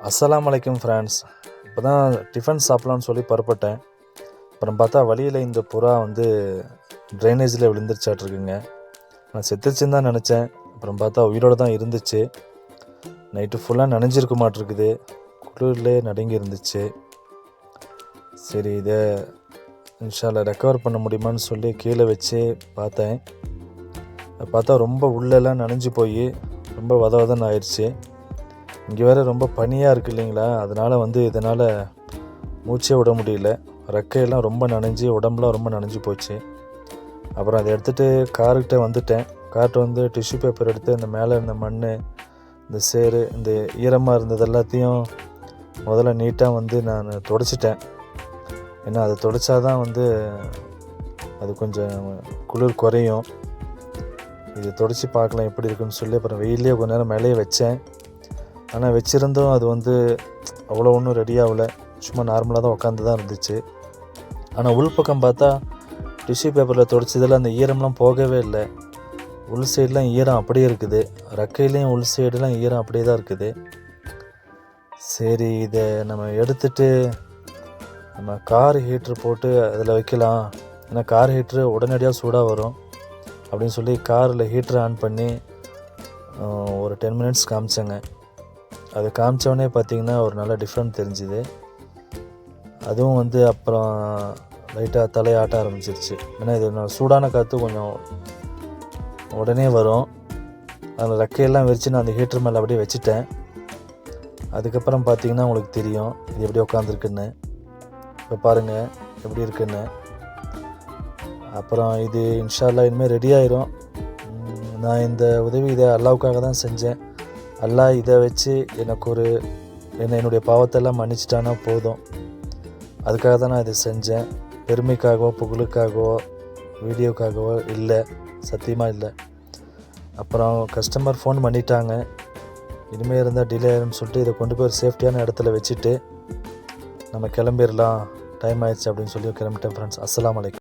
அஸ்ஸலாமு அலைக்கும் ஃப்ரெண்ட்ஸ். இப்போ தான் டிஃபன் சாப்பிட்லான்னு சொல்லி புறப்பட்டேன். அப்புறம் பார்த்தா வழியில் இந்த புறா வந்து ட்ரைனேஜில் விழுந்துருச்சாட்ருக்குங்க. நான் செத்துருச்சுன்னு தான் நினச்சேன். அப்புறம் பார்த்தா உயிரோடு தான் இருந்துச்சு. நைட்டு ஃபுல்லாக நனைஞ்சிருக்க மாட்டிருக்குது. குளிர்லேயே நடுங்கி இருந்துச்சு. சரி, இதை இன்ஷால்லா ரெக்கவர் பண்ண முடியுமான்னு சொல்லி கீழே வச்சு பார்த்தேன். பார்த்தா ரொம்ப உள்ளெல்லாம் நனைஞ்சு போய் ரொம்ப வதன்னு ஆயிடுச்சு. இங்கே வேறு ரொம்ப பனியாக இருக்குது இல்லைங்களா, அதனால் இதனால் மூச்சே விட முடியல. ரெக்கையெல்லாம் ரொம்ப நனைஞ்சி உடம்புலாம் ரொம்ப நனைஞ்சி போச்சு. அப்புறம் அதை எடுத்துகிட்டு கார்கிட்ட வந்துட்டேன். கார்ட்டு வந்து டிஷ்யூ பேப்பர் எடுத்து இந்த மேலே இருந்த மண், இந்த சேறு, இந்த ஈரமாக இருந்தது எல்லாத்தையும் முதல்ல நீட்டாக நான் துடைச்சிட்டேன். ஏன்னா அதை துடைச்சா தான் அது கொஞ்சம் குளிர் குறையும். இது துடைச்சி பார்க்கலாம் எப்படி இருக்குன்னு சொல்லி அப்புறம் வெயிலே கொஞ்ச நேரம் மேலேயே வச்சேன். ஆனால் வச்சுருந்தும் அது அவ்வளோ ஒன்றும் ரெடி ஆகலை. சும்மா நார்மலாக தான் உட்காந்து தான் இருந்துச்சு. ஆனால் உள்பக்கம் பார்த்தா டிஷ்யூ பேப்பரில் துடைச்சதில் அந்த ஈரம்லாம் போகவே இல்லை. உள் சைடெலாம் ஈரம் அப்படியே இருக்குது. ரெக்கையிலையும் உள் சைடெலாம் ஈரம் அப்படியே தான் இருக்குது. சரி, இதை நம்ம எடுத்துகிட்டு நம்ம கார் ஹீட்ரு போட்டு அதில் வைக்கலாம். ஏன்னா கார் ஹீட்ரு உடனடியாக சூடாக வரும் அப்படின்னு சொல்லி காரில் ஹீட்ரு ஆன் பண்ணி ஒரு 10 மினிட்ஸ் காமிச்சேங்க. அது காமிச்சோடனே பார்த்திங்கன்னா ஒரு நல்ல டிஃப்ரெண்ட் தெரிஞ்சுது. அதுவும் அப்புறம் லைட்டாக தலையாட்ட ஆரம்பிச்சிருச்சு. ஏன்னா இது சூடான காற்று கொஞ்சம் உடனே வரும். அதில் ரெக்கையெல்லாம் விரித்து நான் அந்த ஹீட்டர் மேலே அப்படியே வச்சுட்டேன். அதுக்கப்புறம் பார்த்திங்கன்னா உங்களுக்கு தெரியும் இது எப்படி உட்காந்துருக்குன்னு. இப்போ பாருங்கள் எப்படி இருக்குன்னு. அப்புறம் இது இன்ஷால்லா இனிமேல் ரெடி ஆயிரும். நான் இந்த உதவி இதை அல்லாவுக்காக தான் செஞ்சேன். அல்லாஹ் இதை வச்சு என்னுடைய பாவத்தெல்லாம் மன்னிச்சிட்டானா போதும். அதுக்காக தான் நான் இதை செஞ்சேன். பெருமைக்காகவோ புகழுக்காகவோ வீடியோக்காகவோ இல்லை, சத்தியமாக இல்லை. அப்புறம் கஸ்டமர் ஃபோன் பண்ணிட்டாங்க, இனிமேல் இருந்தால் டிலே ஆயிரும்னு சொல்லிட்டு இதை கொண்டு போய் ஒரு சேஃப்டியான இடத்துல வச்சுட்டு நம்ம கிளம்பிடலாம், டைம் ஆயிடுச்சு அப்படின்னு சொல்லி கிளம்பிட்டேன் ஃப்ரெண்ட்ஸ். அஸ்ஸலாமு அலைக்கும்.